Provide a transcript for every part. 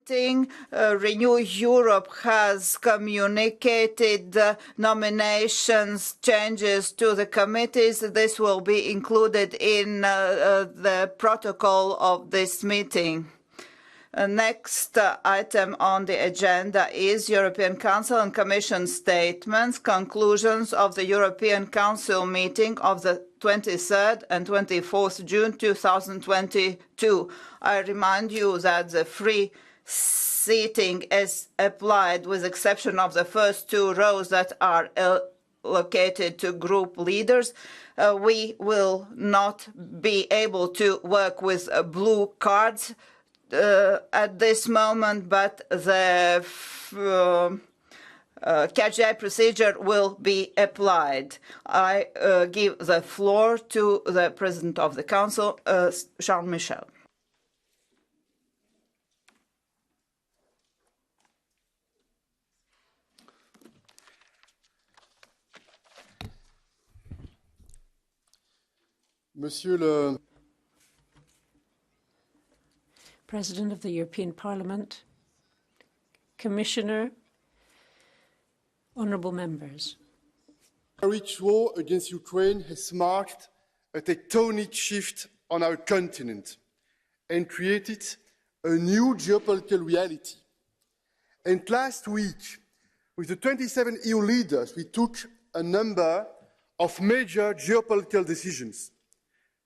Renew Europe has communicated nominations, changes to the committees. This will be included in the protocol of this meeting. Next item on the agenda is European Council and Commission statements, conclusions of the European Council meeting of the 23rd and 24th June 2022. I remind you that the free seating is applied with exception of the first two rows that are allocated to group leaders. We will not be able to work with blue cards at this moment, but the catch-eye procedure will be applied. I give the floor to the President of the Council, Şarl Mişel. Monsieur le President of the European Parliament, Commissioner, honourable members. The war against Ukraine has marked a tectonic shift on our continent and created a new geopolitical reality. And last week, with the 27 EU leaders, we took a number of major geopolitical decisions.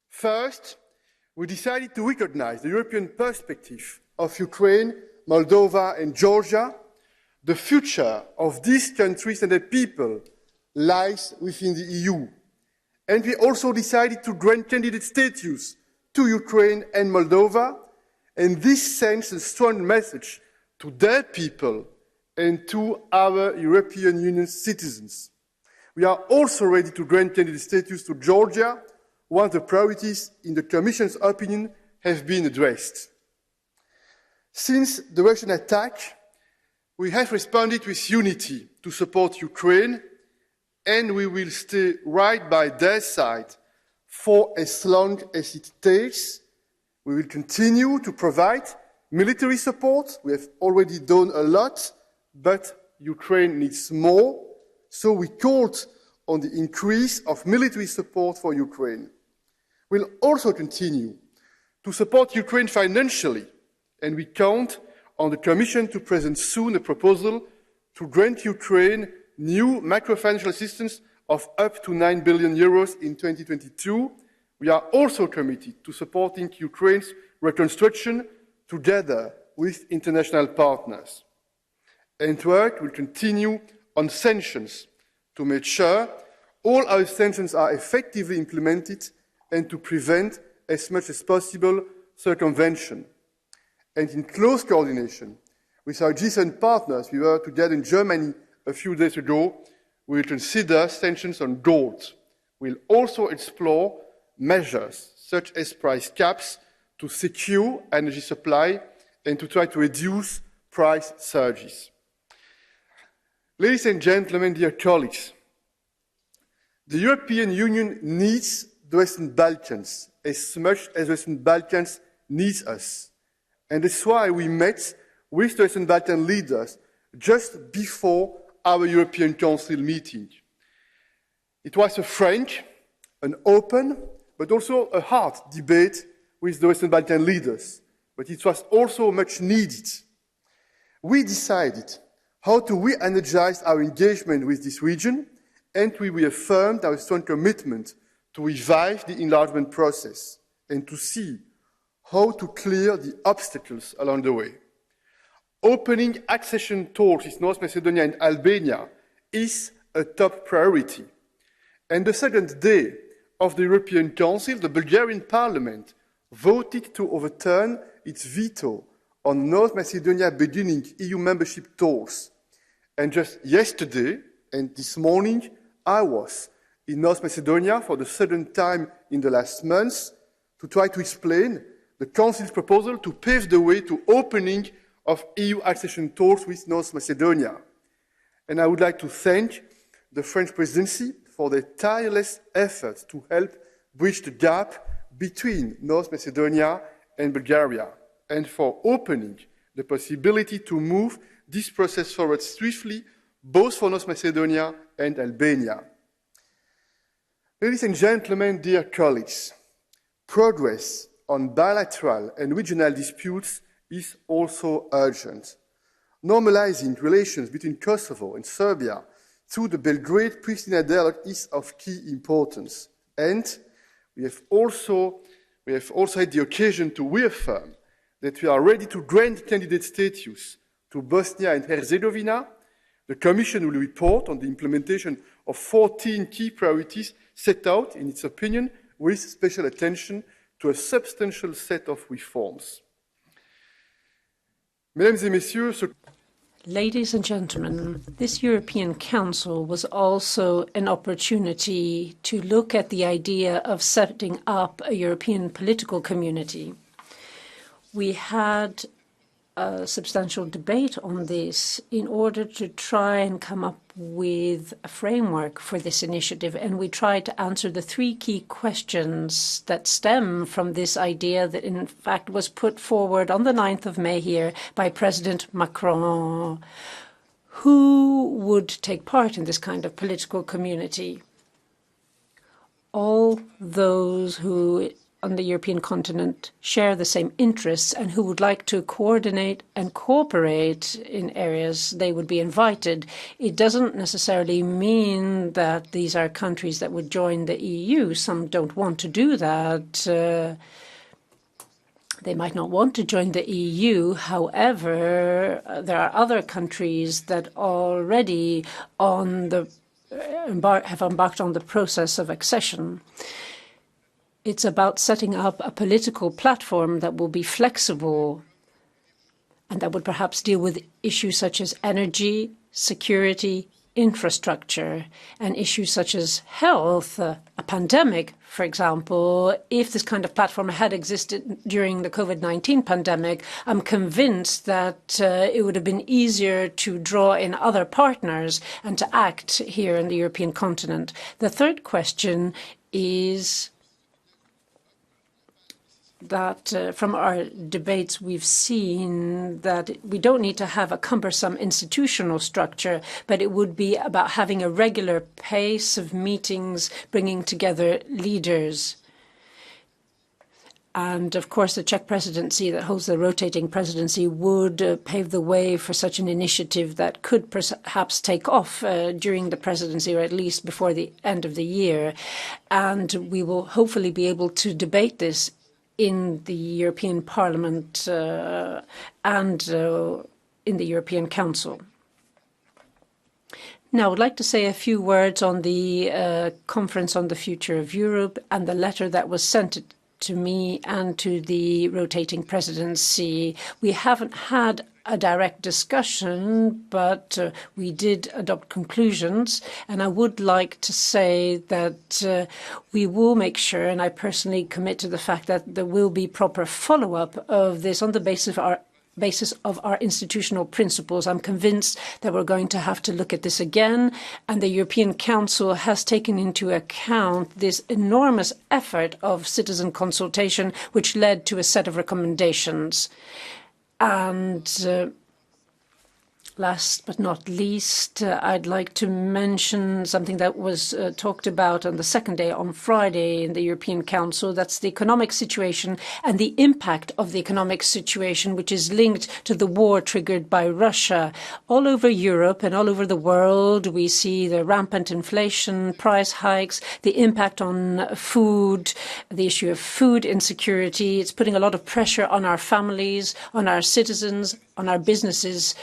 First, we decided to recognize the European perspective of Ukraine, Moldova and Georgia. The future of these countries and their people lies within the EU. And we also decided to grant candidate status to Ukraine and Moldova, and this sends a strong message to their people and to our European Union citizens. We are also ready to grant candidate status to Georgia, once the priorities in the Commission's opinion have been addressed. Since the Russian attack, we have responded with unity to support Ukraine, and we will stay right by their side for as long as it takes. We will continue to provide military support. We have already done a lot, but Ukraine needs more, so we called on the increase of military support for Ukraine. We'll also continue to support Ukraine financially, and we count on the Commission to present soon a proposal to grant Ukraine new macro-financial assistance of up to 9 billion euros in 2022. We are also committed to supporting Ukraine's reconstruction together with international partners. And work will continue on sanctions to make sure all our sanctions are effectively implemented and to prevent, as much as possible, circumvention. And in close coordination with our G7 partners, we were together in Germany a few days ago, we will consider sanctions on gold. We'll also explore measures such as price caps to secure energy supply and to try to reduce price surges. Ladies and gentlemen, dear colleagues, the European Union needs the Western Balkans as much as the Western Balkans needs us. And that's why we met with the Western Balkan leaders just before our European Council meeting. It was a frank, an open, but also a hard debate with the Western Balkan leaders, but it was also much needed. We decided how to re-energize our engagement with this region, and we reaffirmed our strong commitment to revive the enlargement process and to see how to clear the obstacles along the way. Opening accession talks with North Macedonia and Albania is a top priority. And the second day of the European Council, the Bulgarian Parliament voted to overturn its veto on North Macedonia beginning EU membership talks. And just yesterday and this morning, I was in North Macedonia for the second time in the last months to try to explain the Council's proposal to pave the way to opening of EU accession talks with North Macedonia. And I would like to thank the French presidency for their tireless efforts to help bridge the gap between North Macedonia and Bulgaria, and for opening the possibility to move this process forward swiftly, both for North Macedonia and Albania. Ladies and gentlemen, dear colleagues, progress on bilateral and regional disputes is also urgent. Normalizing relations between Kosovo and Serbia through the Belgrade-Pristina dialogue is of key importance. And we have also had the occasion to reaffirm that we are ready to grant candidate status to Bosnia and Herzegovina. The Commission will report on the implementation of 14 key priorities set out in its opinion, with special attention to a substantial set of reforms. Mesdames et messieurs, Ladies and gentlemen, this European Council was also an opportunity to look at the idea of setting up a European political community. We had a substantial debate on this in order to try and come up with a framework for this initiative, and we tried to answer the three key questions that stem from this idea that in fact was put forward on the 9th of May here by President Macron. Who would take part in this kind of political community? All those who on the European continent share the same interests and who would like to coordinate and cooperate in areas, they would be invited. It doesn't necessarily mean that these are countries that would join the EU. Some don't want to do that. They might not want to join the EU. However, there are other countries that already have embarked on the process of accession. It's about setting up a political platform that will be flexible and that would perhaps deal with issues such as energy, security, infrastructure, and issues such as health, a pandemic, for example. If this kind of platform had existed during the COVID-19 pandemic, I'm convinced that it would have been easier to draw in other partners and to act here in the European continent. The third question is that from our debates we've seen that we don't need to have a cumbersome institutional structure, but it would be about having a regular pace of meetings, bringing together leaders. And of course, the Czech presidency that holds the rotating presidency would pave the way for such an initiative that could perhaps take off during the presidency, or at least before the end of the year. And we will hopefully be able to debate this in the European Parliament and in the European Council. Now, I would like to say a few words on the Conference on the Future of Europe and the letter that was sent to me and to the rotating presidency. We haven't had a direct discussion, but we did adopt conclusions. And I would like to say that we will make sure, and I personally commit to the fact that there will be proper follow-up of this on the basis of our institutional principles. I'm convinced that we're going to have to look at this again, and the European Council has taken into account this enormous effort of citizen consultation, which led to a set of recommendations. And last but not least, I'd like to mention something that was talked about on the second day, on Friday, in the European Council. That's the economic situation and the impact of the economic situation, which is linked to the war triggered by Russia. All over Europe and all over the world, we see the rampant inflation, price hikes, the impact on food, the issue of food insecurity. It's putting a lot of pressure on our families, on our citizens, on our businesses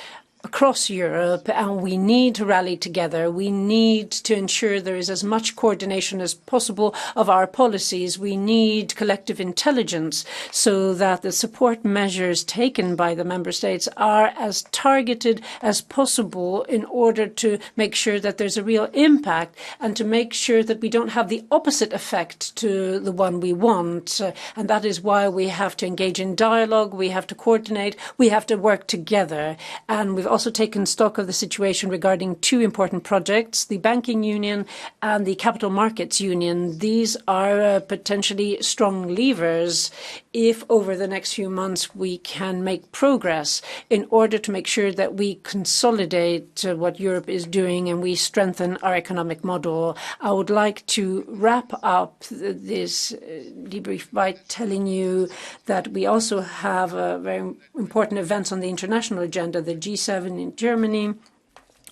across Europe, and we need to rally together. We need to ensure there is as much coordination as possible of our policies. We need collective intelligence so that the support measures taken by the member states are as targeted as possible in order to make sure that there's a real impact and to make sure that we don't have the opposite effect to the one we want. And that is why we have to engage in dialogue, we have to coordinate, we have to work together. And we've also taken stock of the situation regarding two important projects, the Banking Union and the Capital Markets Union. These are potentially strong levers if over the next few months we can make progress in order to make sure that we consolidate what Europe is doing and we strengthen our economic model. I would like to wrap up this debrief by telling you that we also have very important events on the international agenda, the G7 in Germany,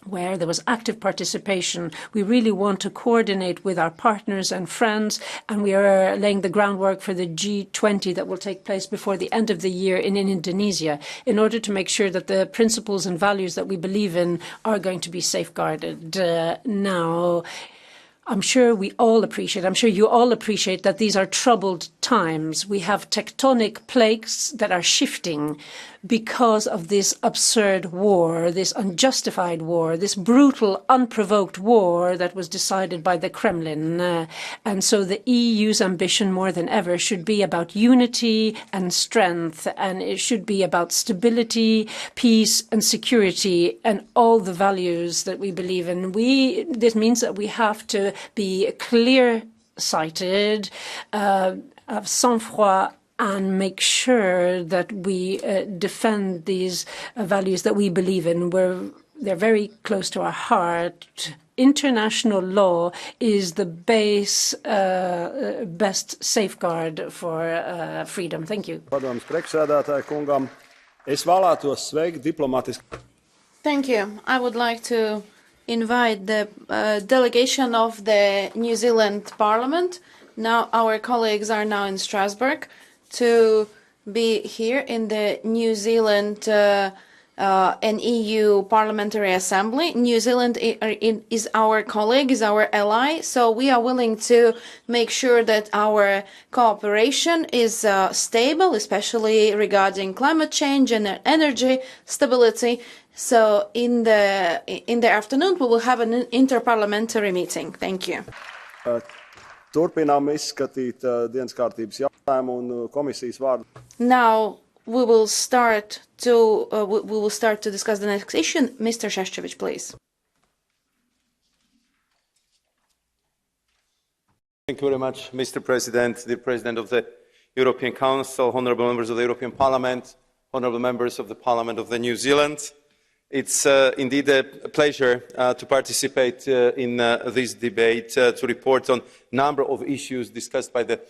where there was active participation. We really want to coordinate with our partners and friends, and we are laying the groundwork for the G20 that will take place before the end of the year in Indonesia, in order to make sure that the principles and values that we believe in are going to be safeguarded. Now, I'm sure you all appreciate that these are troubled times. We have tectonic plates that are shifting because of this absurd war, this unjustified war, this brutal, unprovoked war that was decided by the Kremlin. And so the EU's ambition more than ever should be about unity and strength, and it should be about stability, peace and security and all the values that we believe in. This means that we have to be clear-sighted, have sang-froid, and make sure that we defend these values that we believe in. They're very close to our heart. International law is the best safeguard for freedom. Thank you. Thank you. I would like to invite the delegation of the New Zealand Parliament. Now our colleagues are now in Strasbourg to be here in the New Zealand and EU Parliamentary Assembly. New Zealand is our colleague, is our ally, so we are willing to make sure that our cooperation is stable, especially regarding climate change and energy stability. So in the afternoon we will have an interparliamentary meeting. Thank you. Turpinām izskatīt dienas kārtības jautājumu un komisijas vārdu. Now we will start to discuss the next issue. Mr. Šefčovič, please. Thank you very much, Mr. President, the President of the European Council, honourable members of the European Parliament, honourable members of the Parliament of New Zealand. It's indeed a pleasure to participate in this debate, to report on a number of issues discussed by the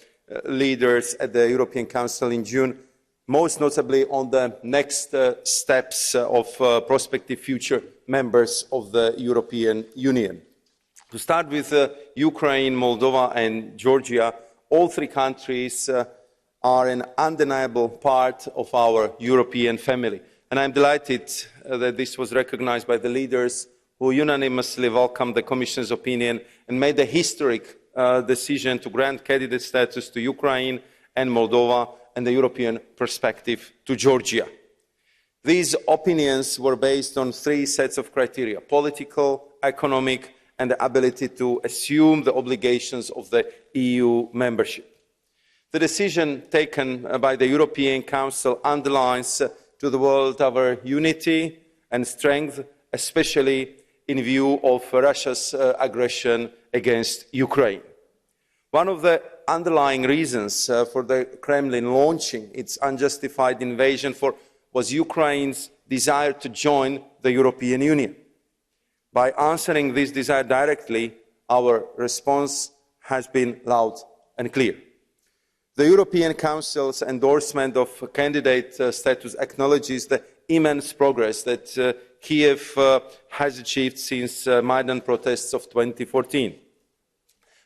leaders at the European Council in June, most notably on the next steps of prospective future members of the European Union. To start with Ukraine, Moldova and Georgia, all three countries are an undeniable part of our European family. And I'm delighted that this was recognized by the leaders who unanimously welcomed the Commission's opinion and made the historic decision to grant candidate status to Ukraine and Moldova and the European perspective to Georgia. These opinions were based on three sets of criteria: political, economic, and the ability to assume the obligations of the EU membership. The decision taken by the European Council underlines to the world our unity and strength, especially in view of Russia's aggression against Ukraine. One of the underlying reasons for the Kremlin launching its unjustified invasion was Ukraine's desire to join the European Union. By answering this desire directly, our response has been loud and clear. The European Council's endorsement of candidate status acknowledges the immense progress that Kiev has achieved since Maidan protests of 2014.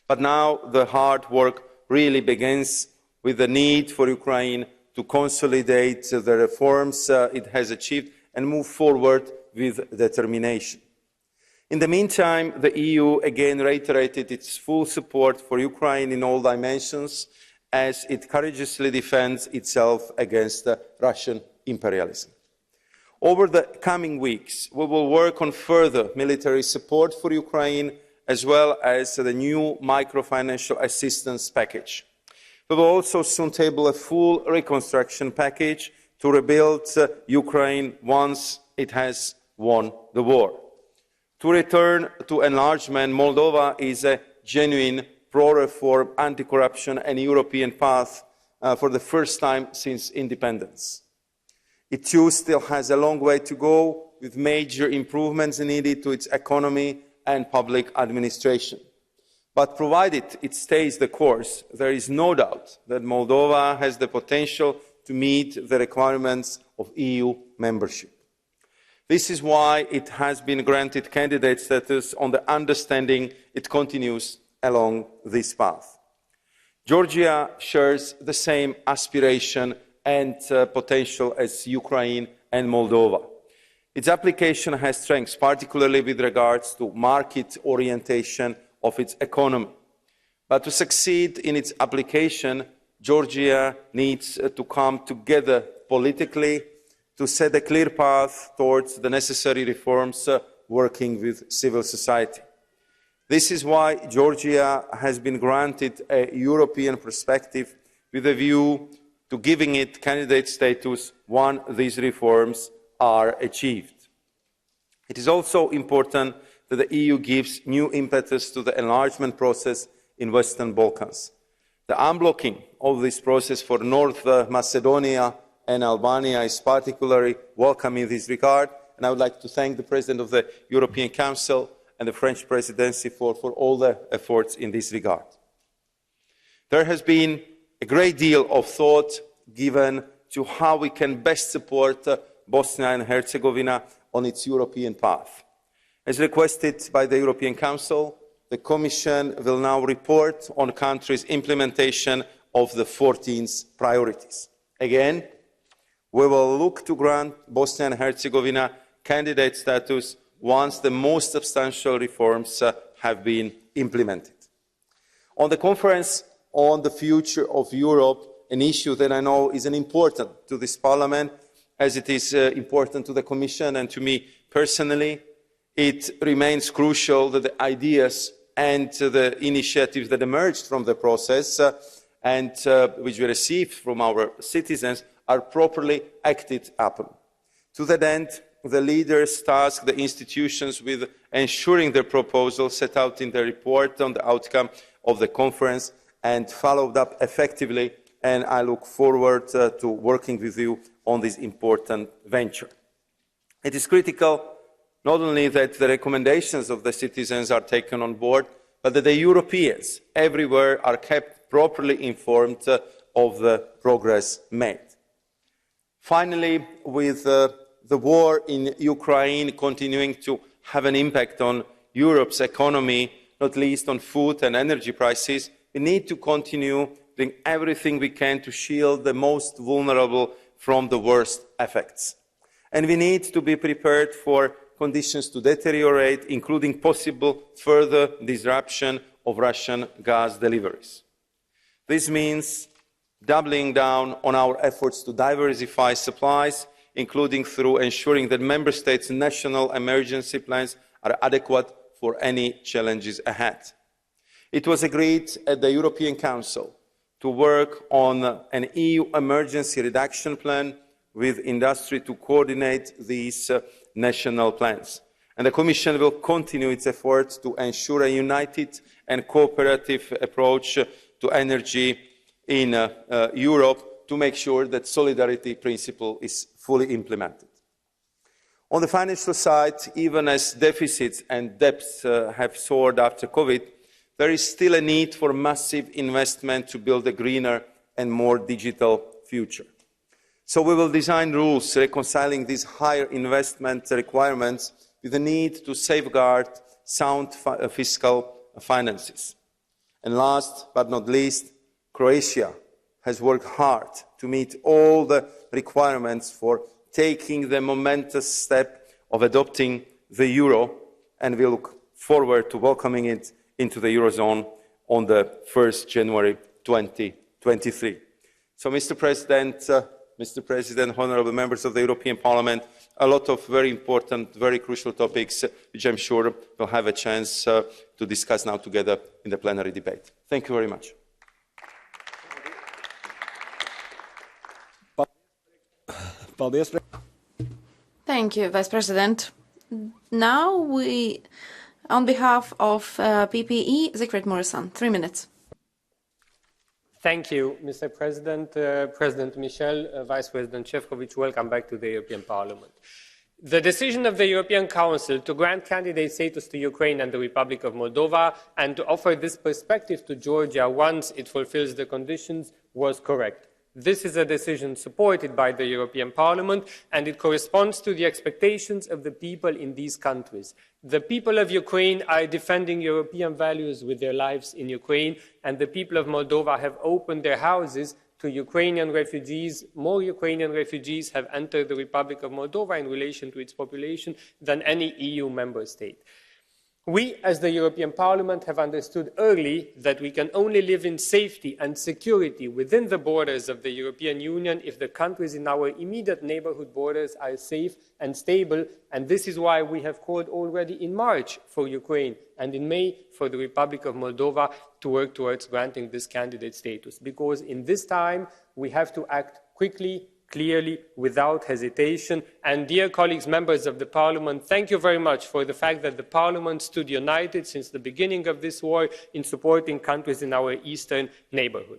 But now the hard work really begins with the need for Ukraine to consolidate the reforms it has achieved and move forward with determination. In the meantime, the EU again reiterated its full support for Ukraine in all dimensions, as it courageously defends itself against Russian imperialism. Over the coming weeks, we will work on further military support for Ukraine, as well as the new microfinancial assistance package. We will also soon table a full reconstruction package to rebuild Ukraine once it has won the war. To return to enlargement, Moldova is a genuine pro-reform, anti-corruption and European path for the first time since independence. It too still has a long way to go, with major improvements needed to its economy and public administration. But provided it stays the course, there is no doubt that Moldova has the potential to meet the requirements of EU membership. This is why it has been granted candidate status on the understanding it continues along this path. Georgia shares the same aspiration and potential as Ukraine and Moldova. Its application has strengths, particularly with regards to market orientation of its economy. But to succeed in its application, Georgia needs to come together politically to set a clear path towards the necessary reforms, working with civil society. This is why Georgia has been granted a European perspective with a view to giving it candidate status once these reforms are achieved. It is also important that the EU gives new impetus to the enlargement process in Western Balkans. The unblocking of this process for North Macedonia and Albania is particularly welcome in this regard, and I would like to thank the President of the European Council and the French Presidency for all their efforts in this regard. There has been a great deal of thought given to how we can best support Bosnia and Herzegovina on its European path. As requested by the European Council, the Commission will now report on the country's implementation of the 14th priorities. Again, we will look to grant Bosnia and Herzegovina candidate status once the most substantial reforms have been implemented. On the conference on the future of Europe, an issue that I know is important to this Parliament, as it is important to the Commission and to me personally, it remains crucial that the ideas and the initiatives that emerged from the process and which we received from our citizens are properly acted upon. To that end, the leaders tasked the institutions with ensuring the proposals set out in the report on the outcome of the conference and followed up effectively, and I look forward to working with you on this important venture. It is critical not only that the recommendations of the citizens are taken on board, but that the Europeans everywhere are kept properly informed of the progress made. Finally, with the war in Ukraine continuing to have an impact on Europe's economy, not least on food and energy prices, we need to continue doing everything we can to shield the most vulnerable from the worst effects. And we need to be prepared for conditions to deteriorate, including possible further disruption of Russian gas deliveries. This means doubling down on our efforts to diversify supplies, including through ensuring that Member States' national emergency plans are adequate for any challenges ahead. It was agreed at the European Council to work on an EU emergency reduction plan with industry to coordinate these national plans. And the Commission will continue its efforts to ensure a united and cooperative approach to energy in Europe to make sure that solidarity principle is fully implemented. On the financial side, even as deficits and debts have soared after COVID, there is still a need for massive investment to build a greener and more digital future. So we will design rules reconciling these higher investment requirements with the need to safeguard sound fiscal finances. And last but not least, Croatia has worked hard to meet all the requirements for taking the momentous step of adopting the euro, and we look forward to welcoming it into the Eurozone on the 1st January 2023. So, Mr. President, honourable members of the European Parliament, a lot of very important, very crucial topics, which I'm sure we'll have a chance to discuss now together in the plenary debate. Thank you very much. Thank you, Vice President. Now we, on behalf of PPE, Siegfried Morrison, 3 minutes. Thank you, Mr. President, President Michel, Vice President Šefčovič, welcome back to the European Parliament. The decision of the European Council to grant candidate status to Ukraine and the Republic of Moldova and to offer this perspective to Georgia once it fulfills the conditions was correct. This is a decision supported by the European Parliament, and it corresponds to the expectations of the people in these countries. The people of Ukraine are defending European values with their lives in Ukraine, and the people of Moldova have opened their houses to Ukrainian refugees. More Ukrainian refugees have entered the Republic of Moldova in relation to its population than any EU member state. We, as the European Parliament, have understood early that we can only live in safety and security within the borders of the European Union if the countries in our immediate neighbourhood borders are safe and stable, and this is why we have called already in March for Ukraine and in May for the Republic of Moldova to work towards granting this candidate status, because in this time we have to act quickly, clearly, without hesitation. And dear colleagues, members of the Parliament, thank you very much for the fact that the Parliament stood united since the beginning of this war in supporting countries in our eastern neighbourhood.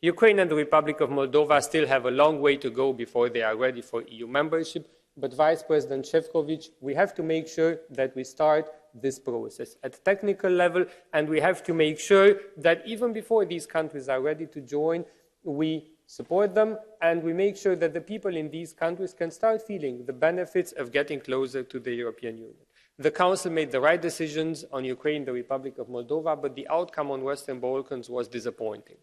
Ukraine and the Republic of Moldova still have a long way to go before they are ready for EU membership, but Vice President Šefčovič, we have to make sure that we start this process at technical level, and we have to make sure that even before these countries are ready to join, we support them, and we make sure that the people in these countries can start feeling the benefits of getting closer to the European Union. The Council made the right decisions on Ukraine, the Republic of Moldova, but the outcome on Western Balkans was disappointing.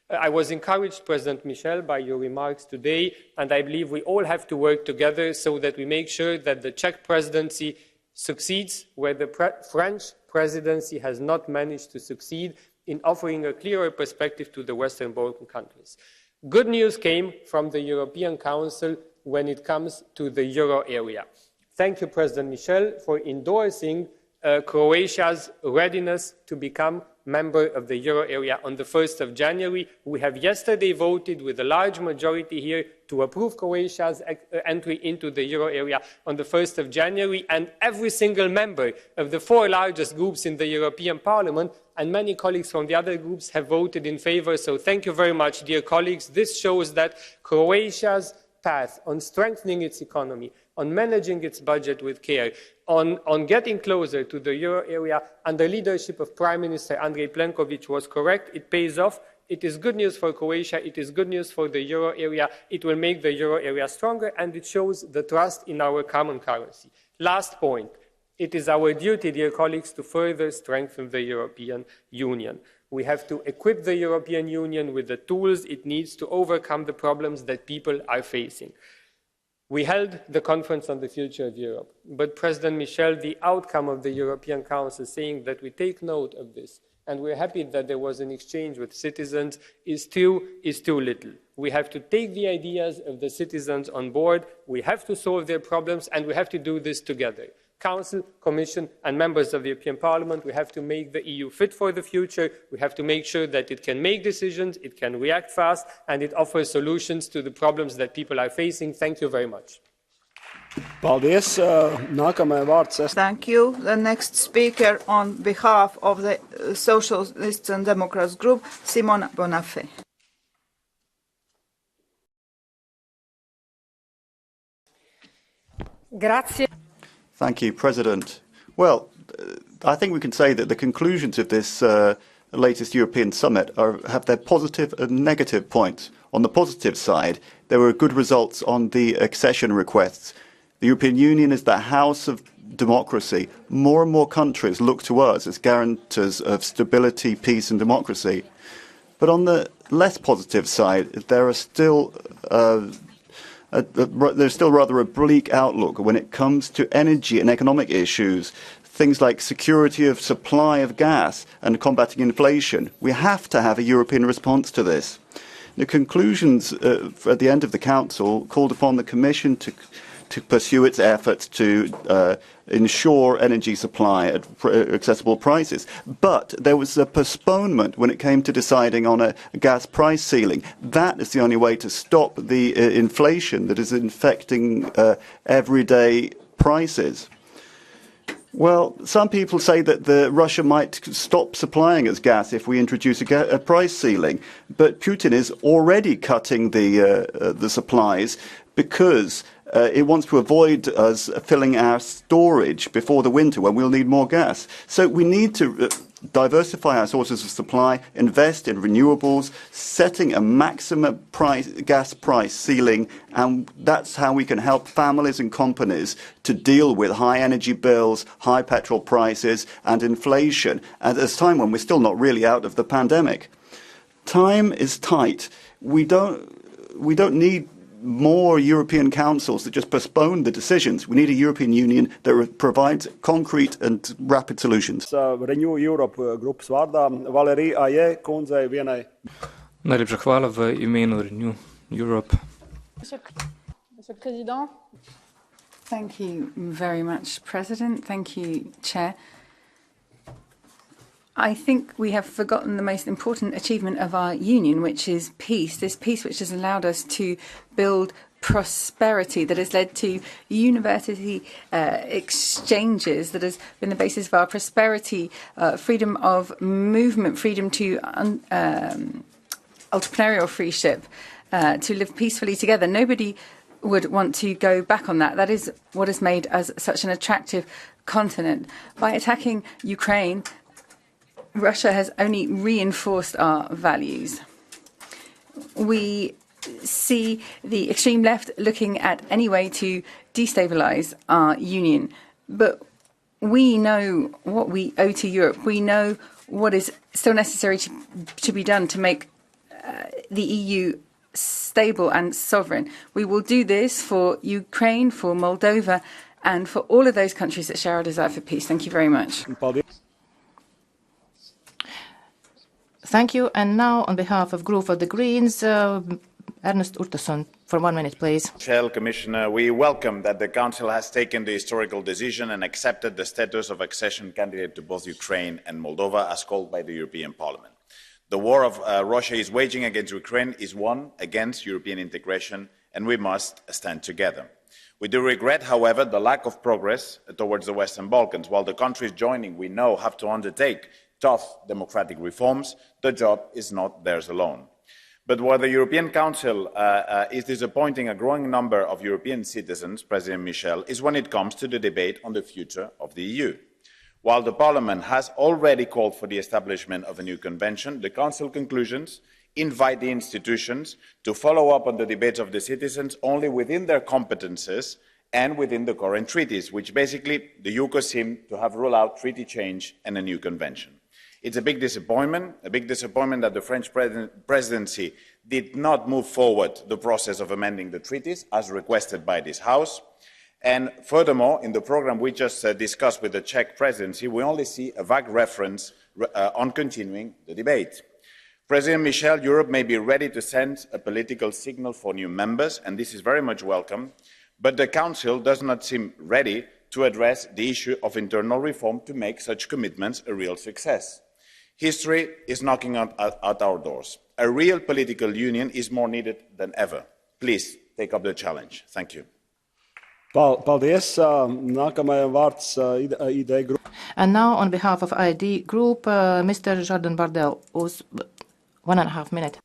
I was encouraged, President Michel, by your remarks today, and I believe we all have to work together so that we make sure that the Czech presidency succeeds where the French presidency has not managed to succeed in offering a clearer perspective to the Western Balkan countries. Good news came from the European Council when it comes to the euro area. Thank you, President Michel, for endorsing Croatia's readiness to become member of the euro area on the 1st of January. We have yesterday voted with a large majority here to approve Croatia's entry into the euro area on the 1st of January, and every single member of the 4 largest groups in the European Parliament and many colleagues from the other groups have voted in favour. So thank you very much, dear colleagues. This shows that Croatia's path on strengthening its economy, on managing its budget with care, on getting closer to the euro area under leadership of Prime Minister Andrej Plenković was correct. It pays off. It is good news for Croatia. It is good news for the euro area. It will make the euro area stronger, and it shows the trust in our common currency. Last point. It is our duty, dear colleagues, to further strengthen the European Union. We have to equip the European Union with the tools it needs to overcome the problems that people are facing. We held the conference on the future of Europe, but President Michel, the outcome of the European Council saying that we take note of this, and we're happy that there was an exchange with citizens, is too little. We have to take the ideas of the citizens on board, we have to solve their problems, and we have to do this together. Council, Commission and members of the European Parliament, we have to make the EU fit for the future. We have to make sure that it can make decisions, it can react fast, and it offers solutions to the problems that people are facing. Thank you very much. Paldies. Nākamajam vārds. Thank you. The next speaker on behalf of the Socialists and Democrats group, Simona Bonafè. Grazie. Thank you, President. Well, I think we can say that the conclusions of this latest European summit have their positive and negative points. On the positive side, there were good results on the accession requests. The European Union is the house of democracy. More and more countries look to us as guarantors of stability, peace and democracy. But on the less positive side, there's still rather a bleak outlook when it comes to energy and economic issues, things like security of supply of gas and combating inflation. We have to have a European response to this. The conclusions at the end of the Council called upon the Commission to pursue its efforts to ensure energy supply at accessible prices. But there was a postponement when it came to deciding on a gas price ceiling. That is the only way to stop the inflation that is infecting everyday prices. Well, some people say that Russia might stop supplying us gas if we introduce a price ceiling, but Putin is already cutting the supplies because it wants to avoid us filling our storage before the winter when we'll need more gas. So we need to diversify our sources of supply, invest in renewables, setting a maximum gas price ceiling, and that's how we can help families and companies to deal with high energy bills, high petrol prices, and inflation at this time when we're still not really out of the pandemic. Time is tight. We don't need more European councils that just postpone the decisions. We need a European Union that provides concrete and rapid solutions. Renew Europe grupas vārdā Valerija Aje kundzei vienai. Najlepša hvala v imenu Renew Europe. Monsieur le Président. Thank you very much, President. Thank you, Chair. I think we have forgotten the most important achievement of our union, which is peace. This peace which has allowed us to build prosperity, that has led to university exchanges, that has been the basis of our prosperity, freedom of movement, freedom to entrepreneurial freeship, to live peacefully together. Nobody would want to go back on that. That is what has made us such an attractive continent. By attacking Ukraine, Russia has only reinforced our values. We see the extreme left looking at any way to destabilize our union. But we know what we owe to Europe. We know what is still necessary to be done to make the EU stable and sovereign. We will do this for Ukraine, for Moldova, and for all of those countries that share our desire for peace. Thank you very much. Thank you. And now, on behalf of Group of the Greens, Ernest Urtasun, for 1 minute, please. Michel, Commissioner, we welcome that the Council has taken the historical decision and accepted the status of accession candidate to both Ukraine and Moldova, as called by the European Parliament. The war of Russia is waging against Ukraine is one against European integration, and we must stand together. We do regret, however, the lack of progress towards the Western Balkans. While the countries joining, we know, have to undertake tough democratic reforms, the job is not theirs alone. But where the European Council is disappointing a growing number of European citizens, President Michel, is when it comes to the debate on the future of the EU. While the Parliament has already called for the establishment of a new convention, the Council conclusions invite the institutions to follow up on the debates of the citizens only within their competences and within the current treaties, which basically the UCO seem to have ruled out treaty change and a new convention. It's a big disappointment that the French presidency did not move forward the process of amending the treaties as requested by this House. And furthermore, in the programme we just discussed with the Czech presidency, we only see a vague reference on continuing the debate. President Michel, Europe may be ready to send a political signal for new members, and this is very much welcome, but the Council does not seem ready to address the issue of internal reform to make such commitments a real success. History is knocking at our doors. A real political union is more needed than ever. Please take up the challenge. Thank you. Paldies. Nākamajam vārds ID Group. And now, on behalf of ID Group, Mr. Jordan Bardell, 1.5 minutes.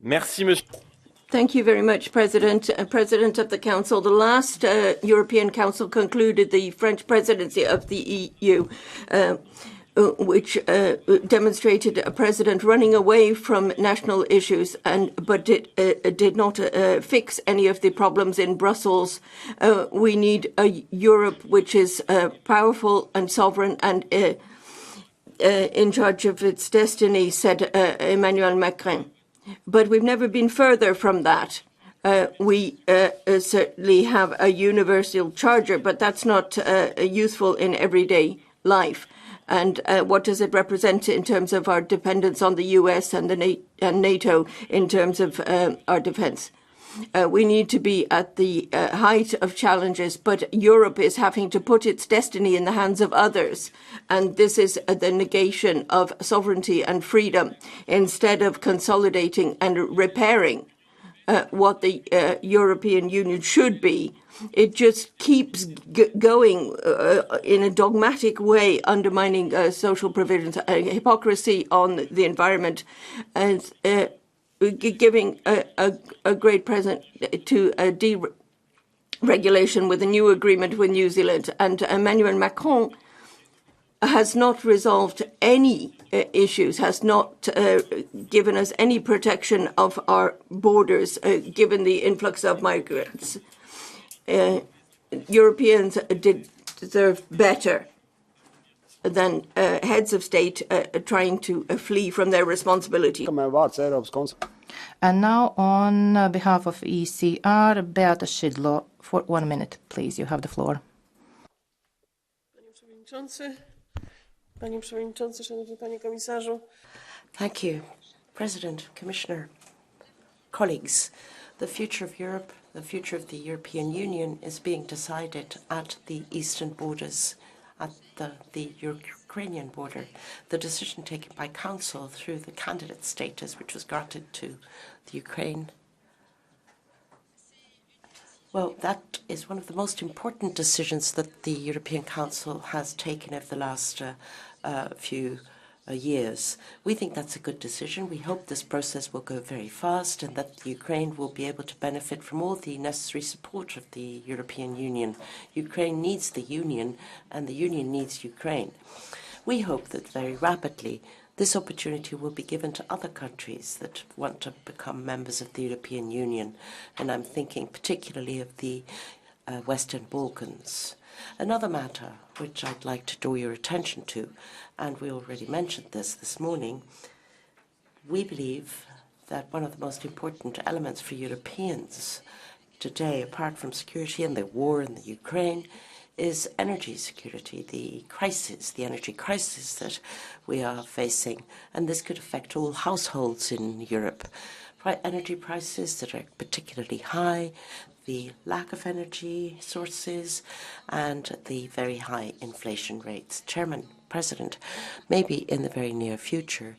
Merci, Monsieur. Thank you very much, President. President of the Council, the last European Council concluded the French presidency of the EU, which demonstrated a president running away from national issues, but did not fix any of the problems in Brussels. We need a Europe which is powerful and sovereign and in charge of its destiny, said Emmanuel Macron. But we've never been further from that. We certainly have a universal charter, but that's not useful in everyday life. And what does it represent in terms of our dependence on the US and NATO in terms of our defense? We need to be at the height of challenges, but Europe is having to put its destiny in the hands of others. And this is the negation of sovereignty and freedom instead of consolidating and repairing what the European Union should be. It just keeps going in a dogmatic way, undermining social provisions, hypocrisy on the environment, and giving a great present to deregulation with a new agreement with New Zealand. And Emmanuel Macron has not resolved any issues, has not given us any protection of our borders, given the influx of migrants. Europeans deserve better than heads of state trying to flee from their responsibility. And now, on behalf of ECR, Beata Szydło, for 1 minute, please. You have the floor. Panie Przewodniczący, Szanowny Panie Komisarzu. Thank you, President, Commissioner, colleagues. The future of Europe, the future of the European Union is being decided at the eastern borders, at the Ukrainian border. The decision taken by Council through the candidate status, which was granted to the Ukraine, well, that is one of the most important decisions that the European Council has taken over the last few years. We think that's a good decision. We hope this process will go very fast and that Ukraine will be able to benefit from all the necessary support of the European Union. Ukraine needs the Union and the Union needs Ukraine. We hope that very rapidly this opportunity will be given to other countries that want to become members of the European Union, and I'm thinking particularly of the Western Balkans. Another matter which I'd like to draw your attention to, and we already mentioned this morning, we believe that one of the most important elements for Europeans today, apart from security and the war in the Ukraine, is energy security, the energy crisis that we are facing. And this could affect all households in Europe. Energy prices that are particularly high, the lack of energy sources, and the very high inflation rates. Chairman, President, maybe in the very near future,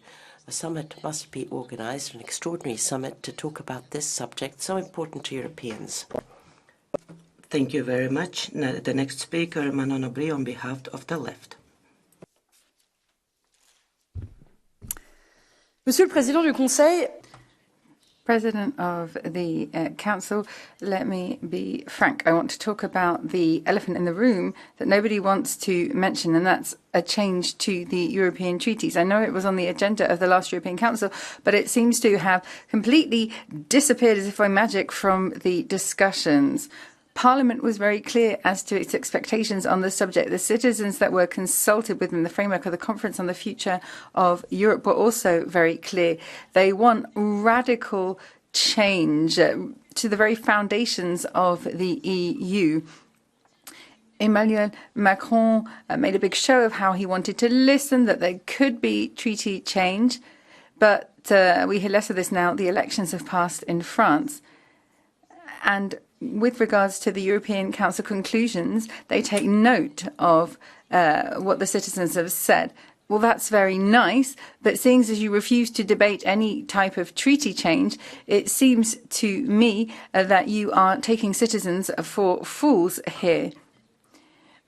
a summit must be organized, an extraordinary summit, to talk about this subject so important to Europeans. Thank you very much. The next speaker, Manon Aubry, on behalf of the left. Monsieur le Président du Conseil, President of the Council, let me be frank. I want to talk about the elephant in the room that nobody wants to mention, and that's a change to the European treaties. I know it was on the agenda of the last European Council, but it seems to have completely disappeared as if by magic from the discussions. Parliament was very clear as to its expectations on the subject. The citizens that were consulted within the framework of the Conference on the Future of Europe were also very clear. They want radical change to the very foundations of the EU. Emmanuel Macron made a big show of how he wanted to listen, that there could be treaty change, but we hear less of this now. The elections have passed in France. And with regards to the European Council conclusions, they take note of what the citizens have said. Well, that's very nice, but seeing as you refuse to debate any type of treaty change, it seems to me that you are taking citizens for fools here.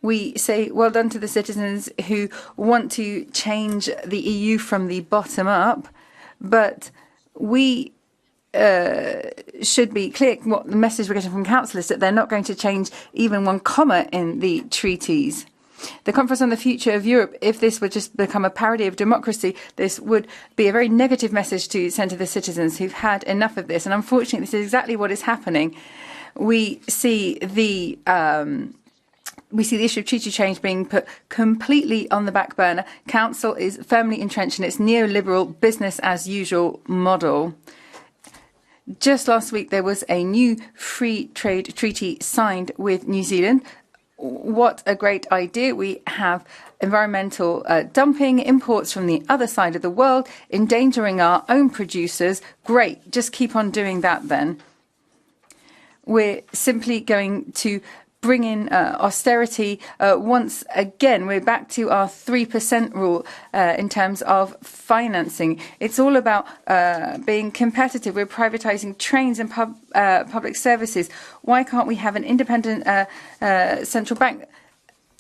We say well done to the citizens who want to change the EU from the bottom up, but we should be clear what the message we're getting from Council is, that they're not going to change even one comma in the treaties. The Conference on the Future of Europe, if this would just become a parody of democracy, this would be a very negative message to send to the citizens who've had enough of this. And unfortunately, this is exactly what is happening. We see the issue of treaty change being put completely on the back burner. Council is firmly entrenched in its neoliberal business as usual model. Just last week, there was a new free trade treaty signed with New Zealand. What a great idea. We have environmental dumping, imports from the other side of the world, endangering our own producers. Great. Just keep on doing that then. We're simply going to bring in austerity once again. We're back to our 3% rule in terms of financing. It's all about being competitive. We're privatizing trains and public services. Why can't we have an independent central bank?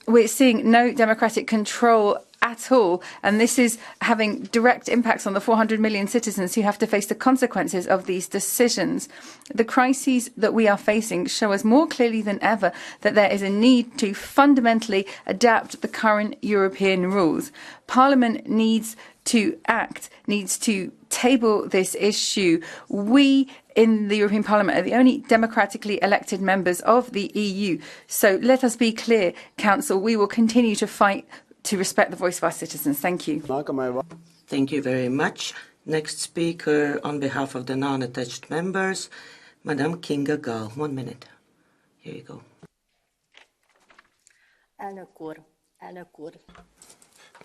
We're seeing no democratic control at all, and this is having direct impacts on the 400 million citizens who have to face the consequences of these decisions. The crises that we are facing show us more clearly than ever that there is a need to fundamentally adapt the current European rules. Parliament needs to act, needs to table this issue. We in the European Parliament are the only democratically elected members of the EU. So let us be clear, Council, we will continue to fight to respect the voice of our citizens. Thank you. Thank you very much. Next speaker on behalf of the non-attached members, Madame Kinga Gall. 1 minute. Here you go.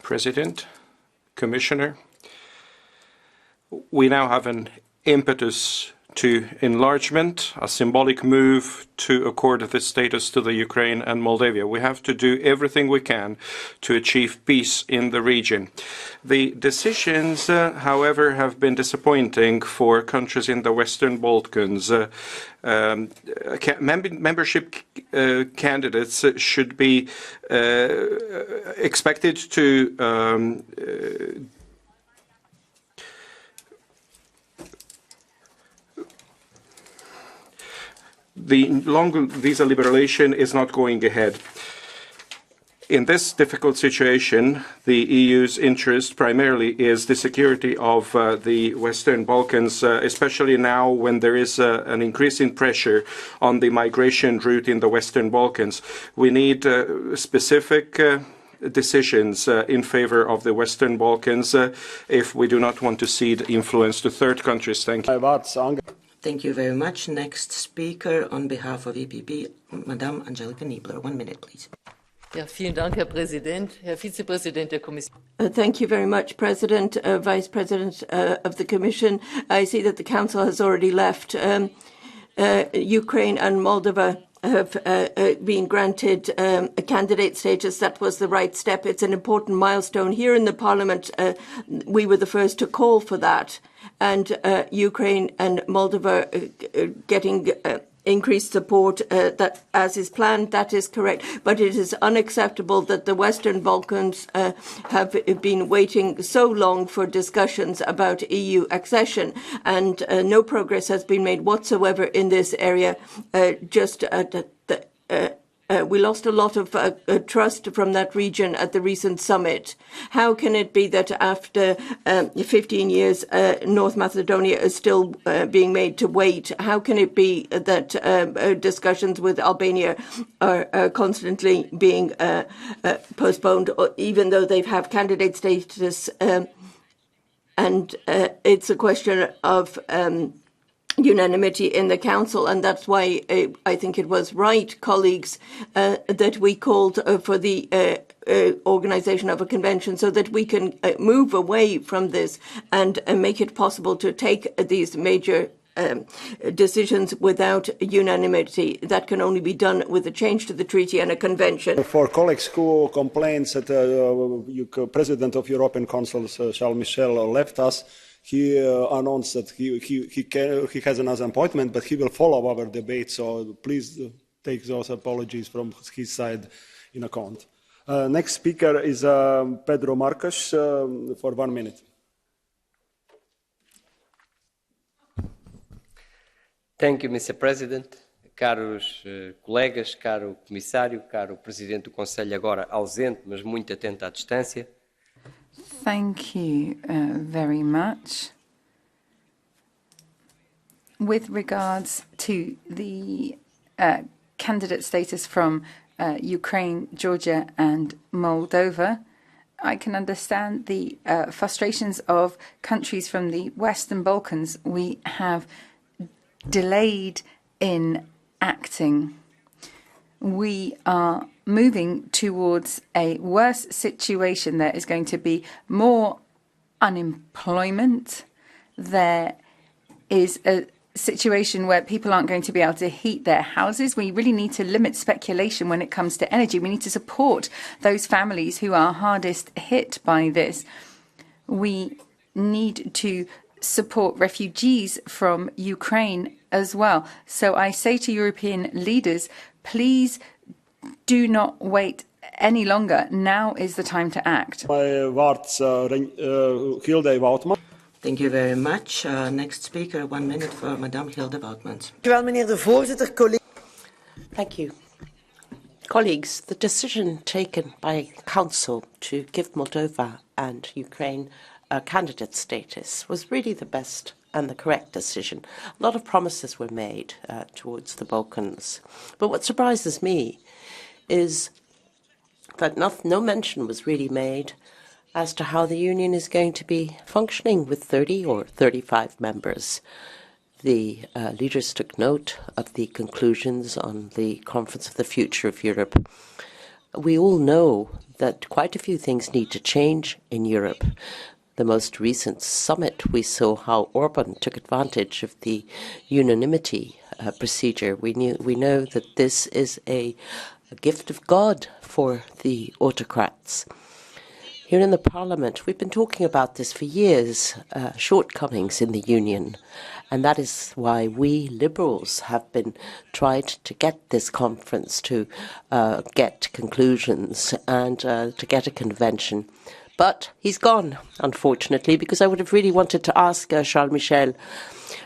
President, Commissioner, we now have an impetus to enlargement, a symbolic move to accord this status to the Ukraine and Moldova. We have to do everything we can to achieve peace in the region. The decisions, however, have been disappointing for countries in the Western Balkans. Membership candidates should be expected to the long visa liberalization is not going ahead. In this difficult situation, the EU's interest primarily is the security of the Western Balkans, especially now when there is an increasing pressure on the migration route in the Western Balkans. We need specific decisions in favor of the Western Balkans if we do not want to cede influence to third countries. Thank you. Thank you very much. Next speaker on behalf of EPP, Madame Angelika Niebler. 1 minute, please. Ja, vielen Dank, Herr Präsident, Herr Vizepräsident der Kommission. Thank you very much, President, Vice President of the Commission. I see that the Council has already left. Ukraine and Moldova have been granted a candidate status. That was the right step. It's an important milestone. Here in the Parliament, we were the first to call for that. And Ukraine and Moldova getting increased support that as is planned, that is correct. But it is unacceptable that the Western Balkans have been waiting so long for discussions about EU accession, and no progress has been made whatsoever in this area. We lost a lot of trust from that region at the recent summit. How can it be that after 15 years, North Macedonia is still being made to wait? How can it be that discussions with Albania are constantly being postponed, even though they have candidate status? And it's a question of unanimity in the Council, and that's why I think it was right, colleagues, that we called for the organisation of a convention so that we can move away from this and make it possible to take these major decisions without unanimity. That can only be done with a change to the treaty and a convention. For colleagues who complain that the President of European Council, Charles Mishel, left us, he announced that he has another appointment, but he will follow our debate. So please take those apologies from his side in account. Next speaker is Pedro Marques for 1 minute. Thank you, Mr. President. Caros colegas, caro comissário, caro Presidente do Conselho, agora ausente, mas muito atento à distância. Thank you very much. With regards to the candidate status from Ukraine, Georgia and Moldova, I can understand the frustrations of countries from the Western Balkans. We have delayed in acting. We are moving towards a worse situation. There is going to be more unemployment. There is situation where people aren't going to be able to heat their houses. We really need to limit speculation when it comes to energy. We need to support those families who are hardest hit by this. We need to support refugees from Ukraine as well. So I say to European leaders, please do not wait any longer. Now is the time to act. Thank you very much. Next speaker, 1 minute for Madame Hilde Woutmans. Thank you. Colleagues, the decision taken by Council to give Moldova and Ukraine candidate status was really the best and the correct decision. A lot of promises were made towards the Balkans. But what surprises me is that no mention was really made as to how the Union is going to be functioning with 30 or 35 members. The leaders took note of the conclusions on the Conference of the Future of Europe. We all know that quite a few things need to change in Europe. The most recent summit, we saw how Orban took advantage of the unanimity procedure. We know that this is a gift of God for the autocrats. Here in the Parliament, we've been talking about this for years, shortcomings in the Union. And that is why we Liberals have been tried to get this conference to get conclusions and to get a convention. But he's gone, unfortunately, because I would have really wanted to ask Charles Mishel,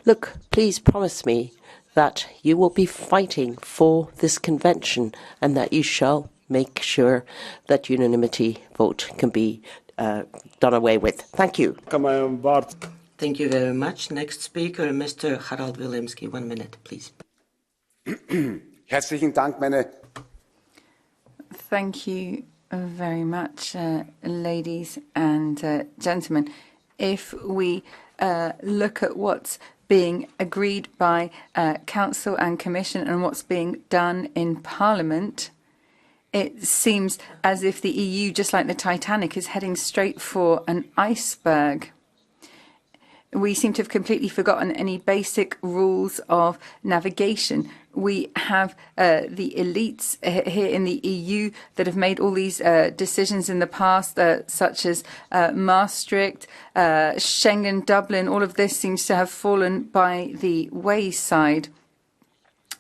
look, please promise me that you will be fighting for this convention and that you shall make sure that unanimity vote can be done away with. Thank you. Thank you very much. Next speaker, Mr. Harald Wilimski. 1 minute, please. Herzlichen Dank, meine. Thank you very much, ladies and gentlemen. If we look at what's being agreed by Council and Commission and what's being done in Parliament, it seems as if the EU, just like the Titanic, is heading straight for an iceberg. We seem to have completely forgotten any basic rules of navigation. We have the elites here in the EU that have made all these decisions in the past, such as Maastricht, Schengen, Dublin. All of this seems to have fallen by the wayside.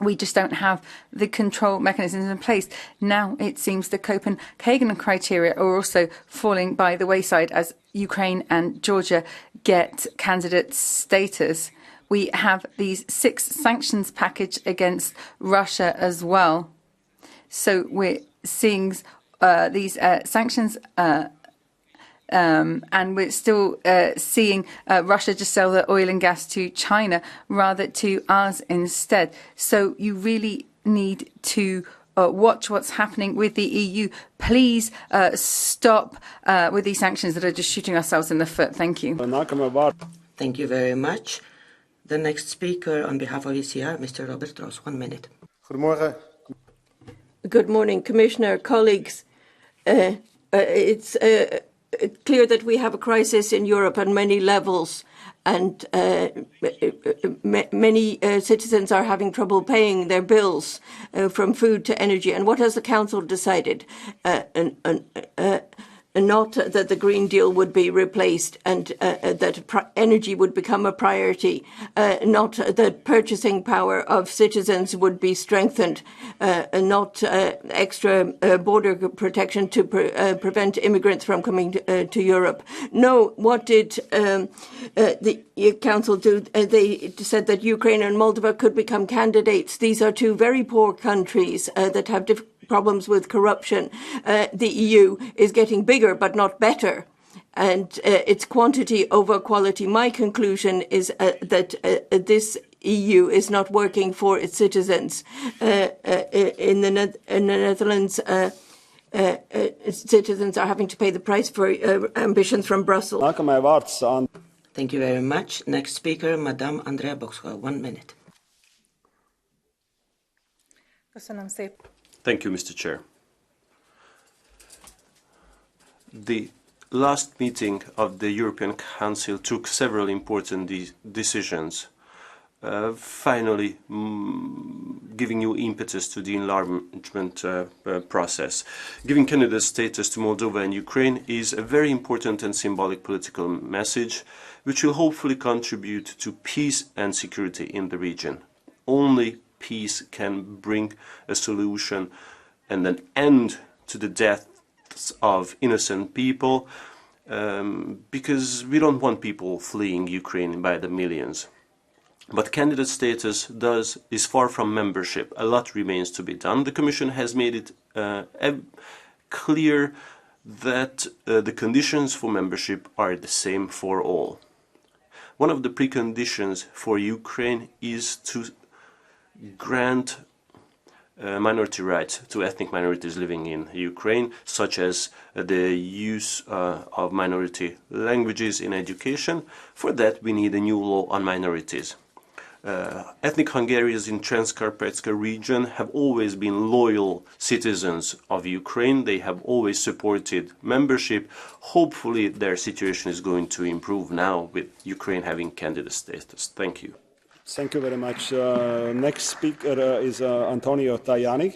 We just don't have the control mechanisms in place. Now it seems the Copenhagen criteria are also falling by the wayside as Ukraine and Georgia get candidate status. We have these 6 sanctions package against Russia as well. So we're seeing these sanctions and we're still seeing Russia just sell the oil and gas to China rather to us instead. So you really need to watch what's happening with the EU. Please stop with these sanctions that are just shooting ourselves in the foot. Thank you. Thank you very much. The next speaker on behalf of ECR, Mr. Robert Ross. 1 minute. Good morning, Commissioner, colleagues. It's clear that we have a crisis in Europe on many levels, and many citizens are having trouble paying their bills from food to energy. And what has the Council decided? Not that the Green Deal would be replaced and that energy would become a priority, not that purchasing power of citizens would be strengthened, not extra border protection to prevent immigrants from coming to Europe. No, what did the Council do? They said that Ukraine and Moldova could become candidates. These are 2 very poor countries that have problems with corruption. The EU is getting bigger but not better, and it's quantity over quality. My conclusion is that this EU is not working for its citizens. In the Netherlands, citizens are having to pay the price for ambitions from Brussels. Thank you very much. Next speaker, Madame Andrea Boxer. 1 minute. Thank you, Mr. Chair. The last meeting of the European Council took several important decisions. finally giving new impetus to the enlargement process. Giving candidate status to Moldova and Ukraine is a very important and symbolic political message, which will hopefully contribute to peace and security in the region. Only peace can bring a solution and an end to the deaths of innocent people, because we don't want people fleeing Ukraine by the millions. But candidate status is far from membership. A lot remains to be done. The Commission has made it clear that the conditions for membership are the same for all. One of the preconditions for Ukraine is to grant minority rights to ethnic minorities living in Ukraine, such as the use of minority languages in education. For that, we need a new law on minorities. Ethnic Hungarians in Transcarpatska region have always been loyal citizens of Ukraine. They have always supported membership. Hopefully their situation is going to improve now with Ukraine having candidate status. Thank you. Thank you very much. Next speaker is Antonio Tajani